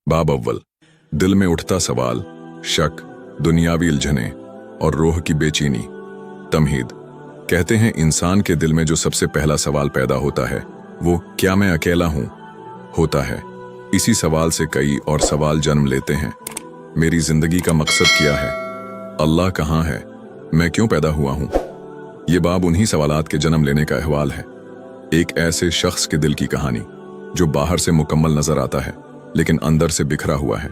बाब अव्वल। दिल में उठता सवाल, शक, दुनियावी उलझने और रूह की बेचैनी। तमहीद। कहते हैं इंसान के दिल में जो सबसे पहला सवाल पैदा होता है वो क्या मैं अकेला हूं होता है। इसी सवाल से कई और सवाल जन्म लेते हैं। मेरी जिंदगी का मकसद क्या है, अल्लाह कहाँ है, मैं क्यों पैदा हुआ हूं। ये बाब उन्हीं सवालात के जन्म लेने का अहवाल है। एक ऐसे शख्स के दिल की कहानी जो बाहर से मुकम्मल नजर आता है लेकिन अंदर से बिखरा हुआ है।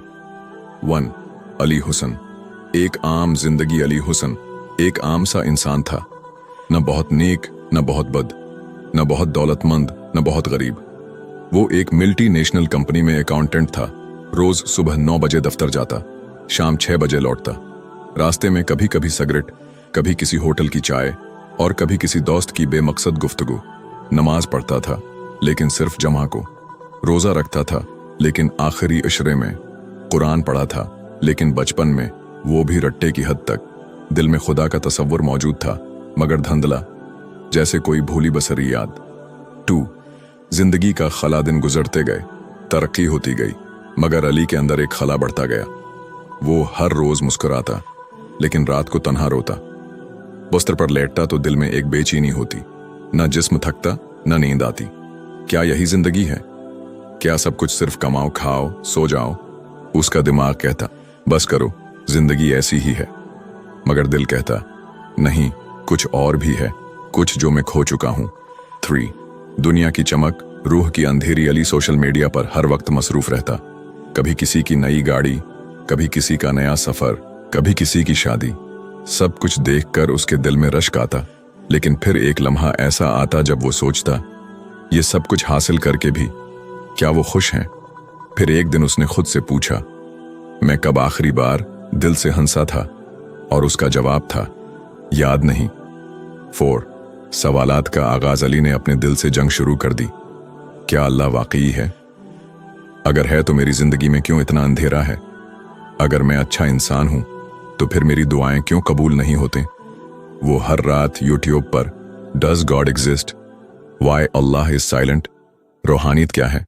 1. अली हुसन। एक आम जिंदगी। अली हुसन एक आम सा इंसान था, न बहुत नेक, न बहुत बद, न बहुत दौलतमंद, न बहुत गरीब। वो एक मल्टी नेशनल कंपनी में अकाउंटेंट था। रोज सुबह 9 बजे दफ्तर जाता, शाम 6 बजे लौटता। रास्ते में कभी कभी सिगरेट, कभी किसी होटल की चाय और कभी किसी दोस्त की बेमकसद गुफ्तगू। नमाज पढ़ता था लेकिन सिर्फ जमा को। रोजा रखता था लेकिन आखिरी इशरे में। कुरान पढ़ा था लेकिन बचपन में, वो भी रट्टे की हद तक। दिल में खुदा का तसव्वुर मौजूद था मगर धंधला, जैसे कोई भूली बसरी याद। 2. जिंदगी का खला दिन गुजरते गए, तरक्की होती गई, मगर अली के अंदर एक खला बढ़ता गया। वो हर रोज मुस्कुराता लेकिन रात को तन्हा रोता। बिस्तर पर लेटता तो दिल में एक बेचैनी होती, न जिस्म थकता न नींद आती। क्या यही जिंदगी है? क्या सब कुछ सिर्फ कमाओ, खाओ, सो जाओ? उसका दिमाग कहता बस करो, जिंदगी ऐसी ही है। मगर दिल कहता नहीं, कुछ और भी है, कुछ जो मैं खो चुका हूं। 3. दुनिया की चमक, रूह की अंधेरी। अली सोशल मीडिया पर हर वक्त मसरूफ रहता। कभी किसी की नई गाड़ी, कभी किसी का नया सफर, कभी किसी की शादी। सब कुछ देखकर उसके दिल में रश्क आता, लेकिन फिर एक लम्हा ऐसा आता जब वो सोचता ये सब कुछ हासिल करके भी क्या वो खुश हैं। फिर एक दिन उसने खुद से पूछा, मैं कब आखिरी बार दिल से हंसा था? और उसका जवाब था याद नहीं। 4. सवालात का आगाज। अली ने अपने दिल से जंग शुरू कर दी। क्या अल्लाह वाकई है? अगर है तो मेरी जिंदगी में क्यों इतना अंधेरा है? अगर मैं अच्छा इंसान हूं तो फिर मेरी दुआएं क्यों कबूल नहीं होते? वो हर रात यूट्यूब पर does God exist, why Allah is silent, रूहानियत क्या है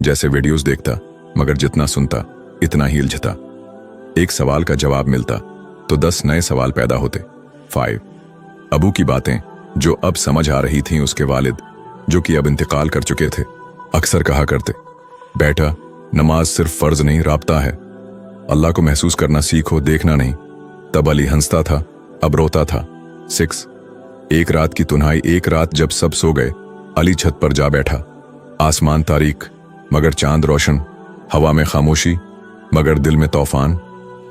जैसे वीडियोस देखता, मगर जितना सुनता इतना ही उलझता। एक सवाल का जवाब मिलता तो 10 नए सवाल पैदा होते। 5. अबू की बातें जो अब समझ आ रही थीं। उसके वालिद जो कि अब इंतकाल कर चुके थे अक्सर कहा करते, बेटा नमाज सिर्फ फर्ज नहीं, राब्ता है। अल्लाह को महसूस करना सीखो, देखना नहीं। तब अली हंसता था, अब रोता था। 6. एक रात की तुन्हाई। एक रात जब सब सो गए, अली छत पर जा बैठा। आसमान तारीक मगर चांद रोशन, हवा में खामोशी मगर दिल में तूफान।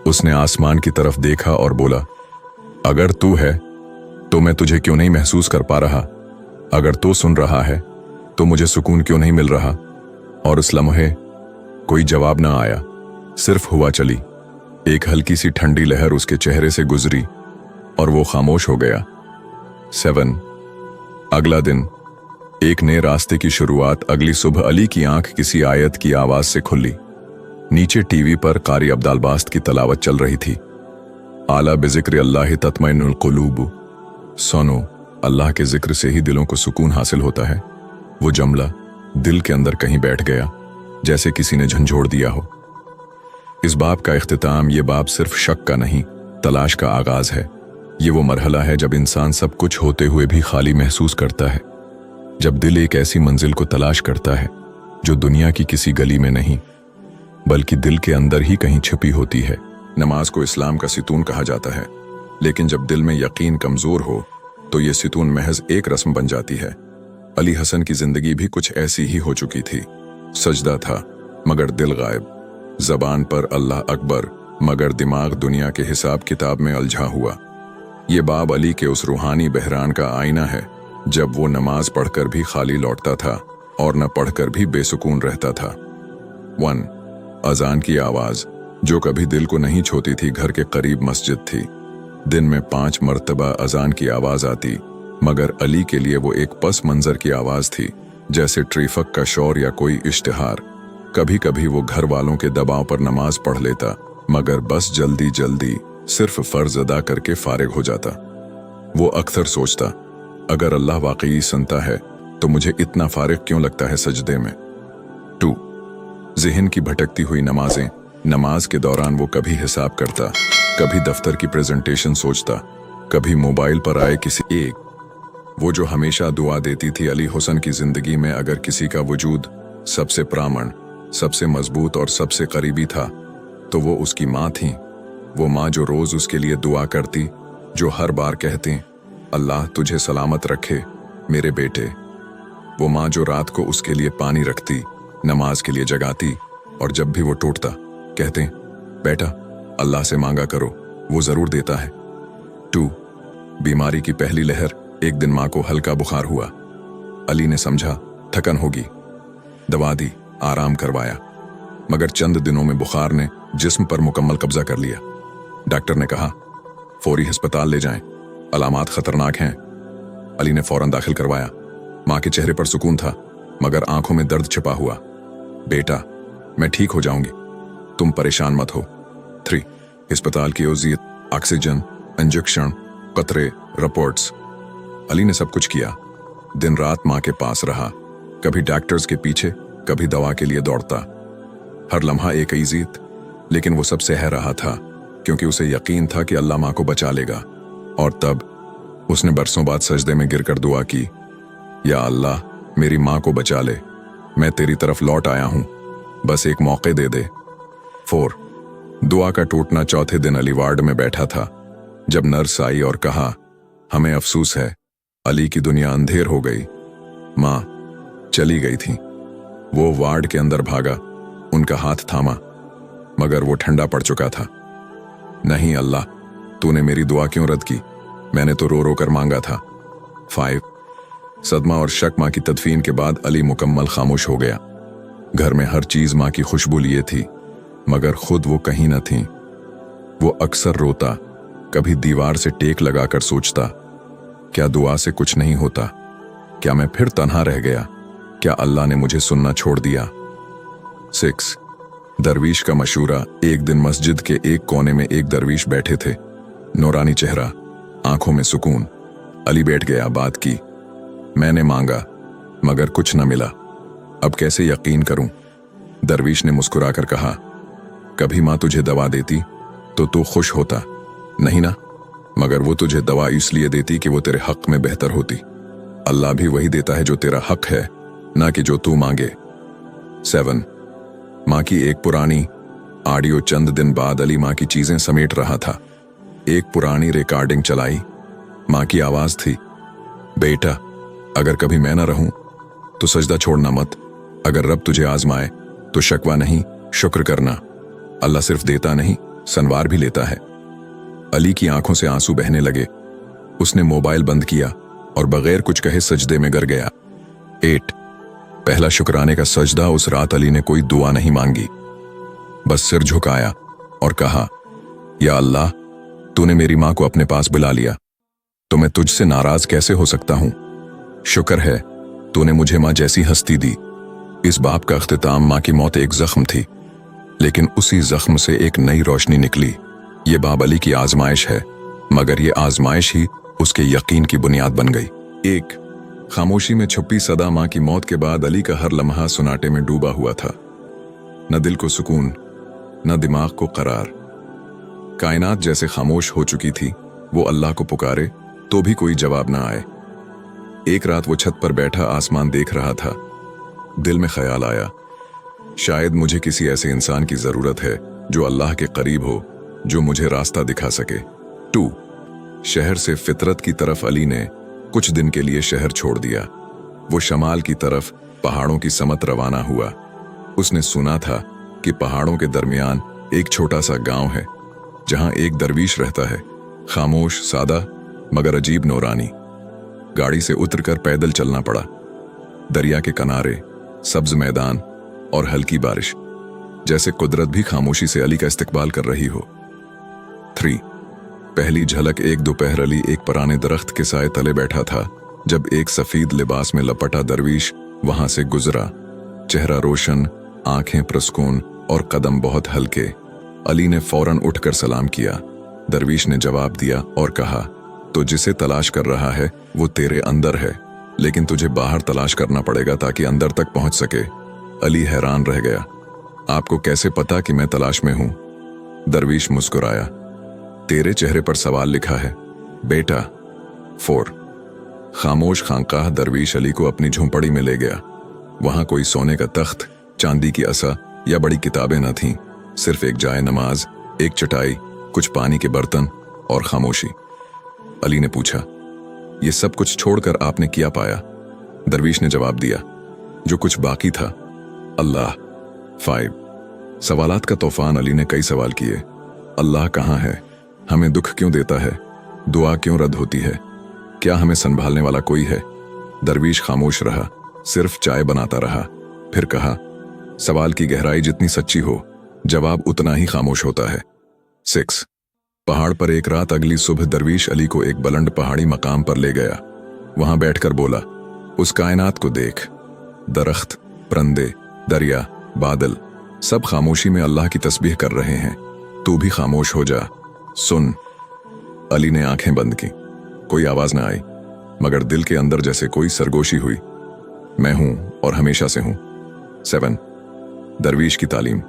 उसने आसमान की तरफ देखा और बोला, अगर तू है तो मैं तुझे क्यों नहीं महसूस कर पा रहा? अगर तू सुन रहा है तो मुझे सुकून क्यों नहीं मिल रहा? और उस लम्हे कोई जवाब ना आया, सिर्फ हवा चली। एक हल्की सी ठंडी लहर उसके चेहरे से गुजरी और वो खामोश हो गया। 7. अगला दिन, एक नए रास्ते की शुरुआत। अगली सुबह अली की आंख किसी आयत की आवाज से खुली। नीचे टीवी पर कारी अब्दाल बास्त की तलावत चल रही थी। आला बिज़िक्र अल्लाह तत्मइनुल कुलूब। सुनो, अल्लाह के जिक्र से ही दिलों को सुकून हासिल होता है। वो जुमला दिल के अंदर कहीं बैठ गया, जैसे किसी ने झंझोड़ दिया हो। इस बाब का इख्तिताम। ये बाब सिर्फ शक का नहीं, तलाश का आगाज है। ये वो मरहला है जब इंसान सब कुछ होते हुए भी खाली महसूस करता है, जब दिल एक ऐसी मंजिल को तलाश करता है जो दुनिया की किसी गली में नहीं बल्कि दिल के अंदर ही कहीं छिपी होती है। नमाज को इस्लाम का सितून कहा जाता है, लेकिन जब दिल में यकीन कमजोर हो तो ये सितून महज एक रस्म बन जाती है। अली हसन की जिंदगी भी कुछ ऐसी ही हो चुकी थी। सजदा था मगर दिल गायब, जबान पर अल्लाह अकबर मगर दिमाग दुनिया के हिसाब किताब में उलझा हुआ। ये बाब अली के उस रूहानी बहरान का आईना है, जब वो नमाज पढ़कर भी खाली लौटता था और न पढ़कर भी बेसुकून रहता था। 1. अजान की आवाज जो कभी दिल को नहीं छोती थी। घर के करीब मस्जिद थी। दिन में 5 मर्तबा अजान की आवाज आती, मगर अली के लिए वो एक पस मंजर की आवाज थी, जैसे ट्रैफिक का शोर या कोई इश्तिहार। कभी कभी वो घर वालों के दबाव पर नमाज पढ़ लेता, मगर बस जल्दी जल्दी सिर्फ फर्ज अदा करके फारिग हो जाता। वो अक्सर सोचता, अगर अल्लाह वाकई सुनता है तो मुझे इतना फारिग क्यों लगता है सजदे में। 2. ज़हन की भटकती हुई नमाजें, नमाज के दौरान वो कभी हिसाब करता, कभी दफ्तर की प्रेजेंटेशन सोचता, कभी मोबाइल पर आए किसी एक। वो जो हमेशा दुआ देती थी, अली हुसन की जिंदगी में अगर किसी का वजूद सबसे प्रामाण, सबसे मजबूत और सबसे करीबी था तो वो उसकी माँ थी। वो माँ जो रोज उसके लिए दुआ करती, जो हर बार कहती, अल्लाह तुझे सलामत रखे मेरे बेटे। वो माँ जो रात को उसके लिए पानी रखती, नमाज के लिए जगाती, और जब भी वो टूटता कहते, बेटा अल्लाह से मांगा करो, वो जरूर देता है। 2. बीमारी की पहली लहर। एक दिन माँ को हल्का बुखार हुआ। अली ने समझा थकन होगी, दवा दी, आराम करवाया, मगर चंद दिनों में बुखार ने जिस्म पर मुकम्मल कब्जा कर लिया। डॉक्टर ने कहा फौरी अस्पताल ले जाएं, अलामात खतरनाक हैं। अली ने फौरन दाखिल करवाया। माँ के चेहरे पर सुकून था, मगर आंखों में दर्द छिपा हुआ। बेटा मैं ठीक हो जाऊंगी, तुम परेशान मत हो। 3. अस्पताल की ओजियत, ऑक्सीजन, इंजेक्शन, कतरे, रिपोर्ट्स। अली ने सब कुछ किया। दिन रात माँ के पास रहा, कभी डॉक्टर्स के पीछे, कभी दवा के लिए दौड़ता। हर लम्हा एक अजीत, लेकिन वो सब सह रहा था क्योंकि उसे यकीन था कि अल्लाह माँ को बचा लेगा। और तब उसने बरसों बाद सजदे में गिरकर दुआ की, या अल्लाह मेरी माँ को बचा ले, मैं तेरी तरफ लौट आया हूं, बस एक मौके दे दे। 4. दुआ का टूटना। चौथे दिन अली वार्ड में बैठा था जब नर्स आई और कहा हमें अफसोस है, अली की दुनिया अंधेर हो गई, माँ चली गई थी। वो वार्ड के अंदर भागा, उनका हाथ थामा, मगर वो ठंडा पड़ चुका था। नहीं अल्लाह, तूने मेरी दुआ क्यों रद्द की? मैंने तो रो रो कर मांगा था। 5. सदमा और शक। माँ की तदफीन के बाद अली मुकम्मल खामोश हो गया। घर में हर चीज माँ की खुशबू लिए थी, मगर खुद वो कहीं न थी। वो अक्सर रोता, कभी दीवार से टेक लगाकर सोचता, क्या दुआ से कुछ नहीं होता? क्या मैं फिर तन्हा रह गया? क्या अल्लाह ने मुझे सुनना छोड़ दिया? 6. दरवीश का मशूरा। एक दिन मस्जिद के एक कोने में एक दरवीश बैठे थे, नूरानी चेहरा, आंखों में सुकून। अली बैठ गया, बात की। मैंने मांगा मगर कुछ न मिला, अब कैसे यकीन करूं? दरवीश ने मुस्कुराकर कहा, कभी माँ तुझे दवा देती तो तू खुश होता, नहीं ना? मगर वो तुझे दवा इसलिए देती कि वो तेरे हक में बेहतर होती। अल्लाह भी वही देता है जो तेरा हक है, ना कि जो तू मांगे। 7. माँ की एक पुरानी ऑडियो। चंद दिन बाद अली माँ की चीजें समेट रहा था। एक पुरानी रिकॉर्डिंग चलाई। माँ की आवाज थी, बेटा अगर कभी मैं ना रहूं तो सजदा छोड़ना मत। अगर रब तुझे आजमाए तो शकवा नहीं, शुक्र करना। अल्लाह सिर्फ देता नहीं, सनवार भी लेता है। अली की आंखों से आंसू बहने लगे। उसने मोबाइल बंद किया और बगैर कुछ कहे सजदे में गिर गया। 8. पहला शुक्राने का सजदा। उस रात अली ने कोई दुआ नहीं मांगी, बस सिर झुकाया और कहा, या अल्लाह तूने मेरी माँ को अपने पास बुला लिया, तो मैं तुझसे नाराज कैसे हो सकता हूं? शुक्र है तूने मुझे माँ जैसी हस्ती दी। इस बाप का अख्तिताम। माँ की मौत एक जख्म थी, लेकिन उसी जख्म से एक नई रोशनी निकली। ये बाब अली की आजमाइश है, मगर ये आजमाइश ही उसके यकीन की बुनियाद बन गई। 1. खामोशी में छुपी सदा। माँ की मौत के बाद अली का हर लम्हा सुनाटे में डूबा हुआ था। न दिल को सुकून, न दिमाग को करार। कायनात जैसे खामोश हो चुकी थी। वो अल्लाह को पुकारे तो भी कोई जवाब ना आए। एक रात वो छत पर बैठा आसमान देख रहा था। दिल में ख्याल आया, शायद मुझे किसी ऐसे इंसान की जरूरत है जो अल्लाह के करीब हो, जो मुझे रास्ता दिखा सके। 2. शहर से फितरत की तरफ। अली ने कुछ दिन के लिए शहर छोड़ दिया। वो शमाल की तरफ पहाड़ों की समत रवाना हुआ। उसने सुना था कि पहाड़ों के दरमियान एक छोटा सा गांव है जहां एक दरवीश रहता है, खामोश, सादा, मगर अजीब नूरानी। गाड़ी से उतरकर पैदल चलना पड़ा। दरिया के किनारे सब्ज मैदान और हल्की बारिश, जैसे कुदरत भी खामोशी से अली का इस्तकबाल कर रही हो। 3. पहली झलक। एक दोपहर अली एक पुराने दरख्त के साए तले बैठा था जब एक सफेद लिबास में लपटा दरवीश वहां से गुजरा। चेहरा रोशन, आंखें प्रसकून और कदम बहुत हल्के। अली ने फौरन उठकर सलाम किया। दरवीश ने जवाब दिया और कहा, तो जिसे तलाश कर रहा है वो तेरे अंदर है, लेकिन तुझे बाहर तलाश करना पड़ेगा ताकि अंदर तक पहुंच सके। अली हैरान रह गया। आपको कैसे पता कि मैं तलाश में हूं? दरवीश मुस्कुराया। तेरे चेहरे पर सवाल लिखा है बेटा। 4 खामोश खानकाह दरवीश अली को अपनी झोंपड़ी में ले गया। वहां कोई सोने का तख्त, चांदी की असा या बड़ी किताबें न थीं, सिर्फ एक जाए नमाज, एक चटाई, कुछ पानी के बर्तन और खामोशी। अली ने पूछा, ये सब कुछ छोड़कर आपने क्या पाया? दरवीश ने जवाब दिया, जो कुछ बाकी था, अल्लाह। 5 सवालात का तूफान। अली ने कई सवाल किए। अल्लाह कहाँ है? हमें दुख क्यों देता है? दुआ क्यों रद्द होती है? क्या हमें संभालने वाला कोई है? दरवीश खामोश रहा, सिर्फ चाय बनाता रहा। फिर कहा, सवाल की गहराई जितनी सच्ची हो, जवाब उतना ही खामोश होता है। 6 पहाड़ पर एक रात। अगली सुबह दरवीश अली को एक बुलंद पहाड़ी मकाम पर ले गया। वहां बैठकर बोला, उस कायनात को देख। दरख्त, परिंदे, दरिया, बादल, सब खामोशी में अल्लाह की तस्बीह कर रहे हैं। तू भी खामोश हो जा, सुन। अली ने आंखें बंद की। कोई आवाज न आई, मगर दिल के अंदर जैसे कोई सरगोशी हुई। मैं हूं और हमेशा से हूं। 7 दरवीश की तालीम।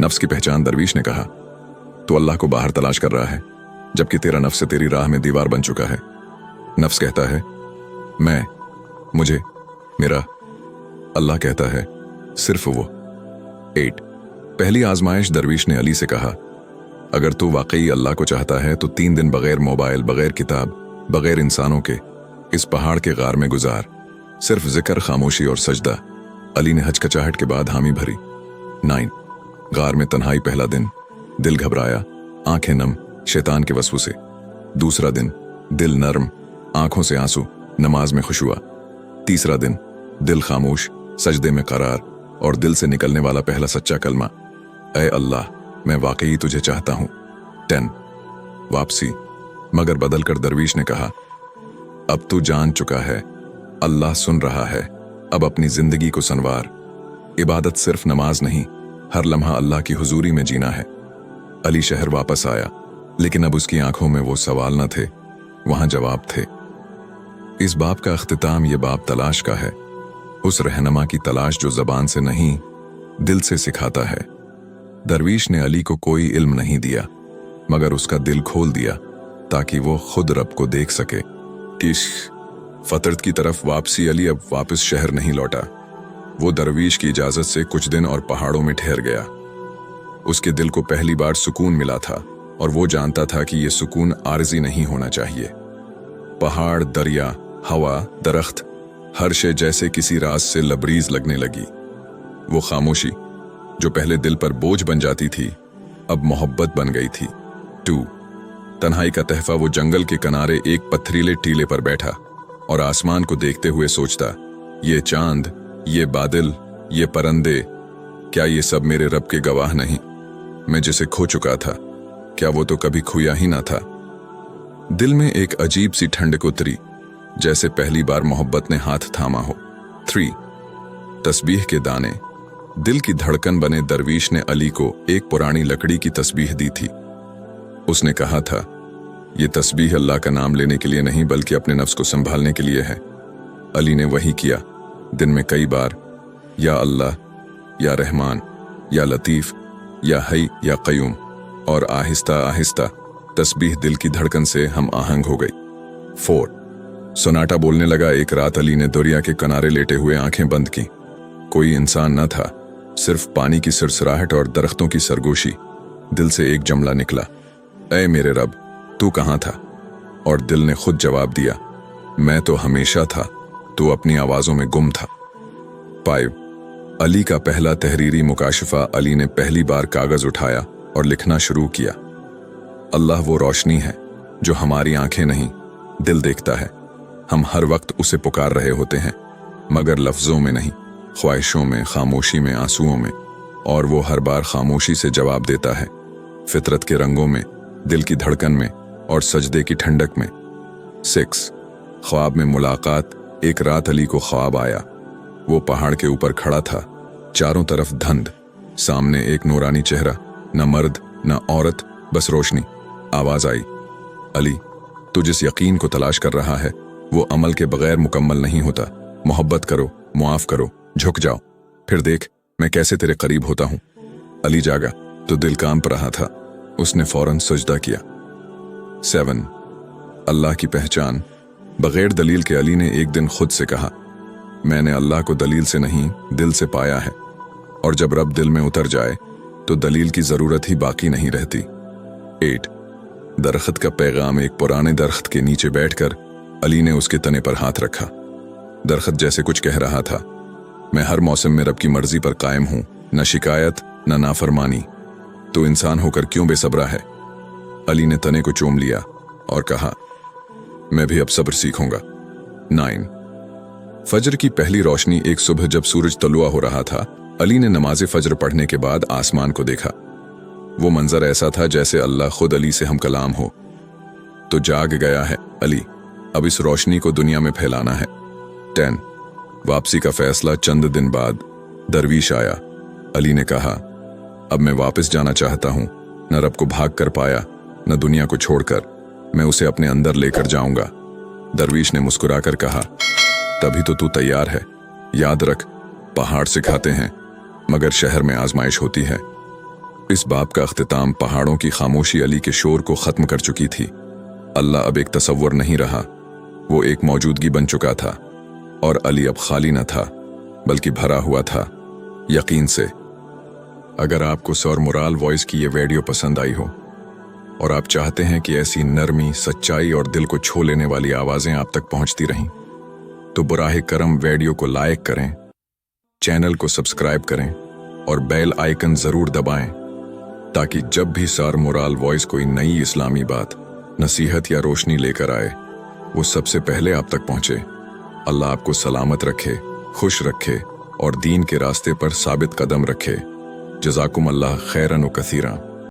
नफ्स की पहचान। दरवीश ने कहा, तू अल्लाह को बाहर तलाश कर रहा है, जबकि तेरा नफ्स से तेरी राह में दीवार बन चुका है। नफ्स कहता है मैं, मुझे, मेरा। अल्लाह कहता है सिर्फ वो। 8 पहली आजमाइश। दरवीश ने अली से कहा, अगर तू वाकई अल्लाह को चाहता है तो 3 दिन बगैर मोबाइल, बगैर किताब, बगैर इंसानों के इस पहाड़ के गार में गुजार। सिर्फ जिक्र, खामोशी और सजदा। अली ने हचकचाहट के बाद हामी भरी। 9 गार में तन्हाई। पहला दिन, दिल घबराया, आंखें नम, शैतान के वसवसे। दूसरा दिन, दिल नर्म, आंखों से आंसू, नमाज में खुशुआ। तीसरा दिन, दिल खामोश, सजदे में करार और दिल से निकलने वाला पहला सच्चा कलमा, ऐ अल्लाह, मैं वाकई तुझे चाहता हूं। 10 वापसी। मगर बदलकर दरवीश ने कहा, अब तू जान चुका है, अल्लाह सुन रहा है, अब अपनी जिंदगी को संवार। इबादत सिर्फ नमाज नहीं, हर लम्हा अल्लाह की हुजूरी में जीना है। अली शहर वापस आया, लेकिन अब उसकी आंखों में वो सवाल न थे, वहां जवाब थे। इस बाब का अख्तिताम ये बाब तलाश का है, उस रहनमा की तलाश जो जबान से नहीं, दिल से सिखाता है। दरवीश ने अली को कोई इल्म नहीं दिया, मगर उसका दिल खोल दिया ताकि वो खुद रब को देख सके। इश्क फतरत की तरफ वापसी। अली अब वापस शहर नहीं लौटा। वो दरवीश की इजाजत से कुछ दिन और पहाड़ों में ठहर गया। उसके दिल को पहली बार सुकून मिला था, और वो जानता था कि ये सुकून आरजी नहीं होना चाहिए। पहाड़, दरिया, हवा, दरख्त, हर शे जैसे किसी राज से लबरीज लगने लगी। वो खामोशी जो पहले दिल पर बोझ बन जाती थी, अब मोहब्बत बन गई थी। 2 तन्हाई का तहफा। वो जंगल के किनारे एक पथरीले टीले पर बैठा और आसमान को देखते हुए सोचता, ये चांद, ये बादल, ये परिंदे, क्या ये सब मेरे रब के गवाह नहीं? मैं जिसे खो चुका था, क्या वो तो कभी खोया ही ना था? दिल में एक अजीब सी ठंडक उतरी, जैसे पहली बार मोहब्बत ने हाथ थामा हो। 3 तस्बीह के दाने। दिल की धड़कन बने दरवीश ने अली को एक पुरानी लकड़ी की तस्बीह दी थी। उसने कहा था, ये तस्बीह अल्लाह का नाम लेने के लिए नहीं, बल्कि अपने नफ्स को संभालने के लिए है। अली ने वही किया। दिन में कई बार, या अल्लाह, या रहमान, या लतीफ, या हई, या कयूम, और आहिस्ता आहिस्ता तस्बीह दिल की धड़कन से हम आहंग हो गई। 4 सोनाटा बोलने लगा। एक रात अली ने दरिया के किनारे लेटे हुए आंखें बंद की। कोई इंसान न था, सिर्फ पानी की सिरसराहट और दरख्तों की सरगोशी। दिल से एक जुमला निकला, ऐ मेरे रब, तू कहाँ था? और दिल ने खुद जवाब दिया, मैं तो हमेशा था, तू अपनी आवाजों में गुम था। 5 अली का पहला तहरीरी मुकाशफा। अली ने पहली बार कागज उठाया और लिखना शुरू किया। अल्लाह वो रोशनी है जो हमारी आंखें नहीं, दिल देखता है। हम हर वक्त उसे पुकार रहे होते हैं, मगर लफ्जों में नहीं, ख्वाहिशों में, खामोशी में, आंसुओं में। और वो हर बार खामोशी से जवाब देता है, फितरत के रंगों में, दिल की धड़कन में और सजदे की ठंडक में। 6 ख्वाब में मुलाकात। एक रात अली को ख्वाब आया। वो पहाड़ के ऊपर खड़ा था, चारों तरफ धुंध, सामने एक नूरानी चेहरा, न मर्द न औरत, बस रोशनी। आवाज आई, अली, तू जिस यकीन को तलाश कर रहा है वो अमल के बगैर मुकम्मल नहीं होता। मोहब्बत करो, मुआफ करो, झुक जाओ, फिर देख मैं कैसे तेरे करीब होता हूं। अली जागा तो दिल कांप रहा था। उसने फौरन सजदा किया। 7 अल्लाह की पहचान। बगैर दलील के अली ने एक दिन खुद से कहा, मैंने अल्लाह को दलील से नहीं दिल से पाया है, और जब रब दिल में उतर जाए तो दलील की जरूरत ही बाकी नहीं रहती। 8 दरख्त का पैगाम। एक पुराने दरख्त के नीचे बैठकर अली ने उसके तने पर हाथ रखा। दरख्त जैसे कुछ कह रहा था, मैं हर मौसम में रब की मर्जी पर कायम हूं, न शिकायत न नाफरमानी। तो इंसान होकर क्यों बेसब्रा है? अली ने तने को चूम लिया और कहा, मैं भी अब सब्र सीखूंगा। 9 फजर की पहली रोशनी। एक सुबह जब सूरज तलुआ हो रहा था, अली ने नमाज फजर पढ़ने के बाद आसमान को देखा। वो मंजर ऐसा था जैसे अल्लाह खुद अली से हम कलाम हो। तो जाग गया है अली, अब इस रोशनी को दुनिया में फैलाना है। 10 वापसी का फैसला। चंद दिन बाद दरवीश आया। अली ने कहा, अब मैं वापस जाना चाहता हूं। न रब को भाग कर पाया, न दुनिया को छोड़कर। मैं उसे अपने अंदर लेकर जाऊंगा। दरवीश ने मुस्कुराकर कहा, तभी तो तू तैयार है। याद रख, पहाड़ सिखाते हैं मगर शहर में आजमाइश होती है। इस बाब का अख्तिताम। पहाड़ों की खामोशी अली के शोर को खत्म कर चुकी थी। अल्लाह अब एक तसव्वुर नहीं रहा, वो एक मौजूदगी बन चुका था। और अली अब खाली न था, बल्कि भरा हुआ था यकीन से। अगर आपको सर मुराल वॉइस की ये वीडियो पसंद आई हो और आप चाहते हैं कि ऐसी नरमी, सच्चाई और दिल को छू लेने वाली आवाजें आप तक पहुंचती रहें, तो बुराहे करम वीडियो को लाइक करें, चैनल को सब्सक्राइब करें और बेल आइकन जरूर दबाएं, ताकि जब भी सर मुराल वॉइस कोई नई इस्लामी बात, नसीहत या रोशनी लेकर आए, वो सबसे पहले आप तक पहुंचे। अल्लाह आपको सलामत रखे, खुश रखे और दीन के रास्ते पर साबित कदम रखे। जज़ाकुम अल्लाह खैरन व कसीरा।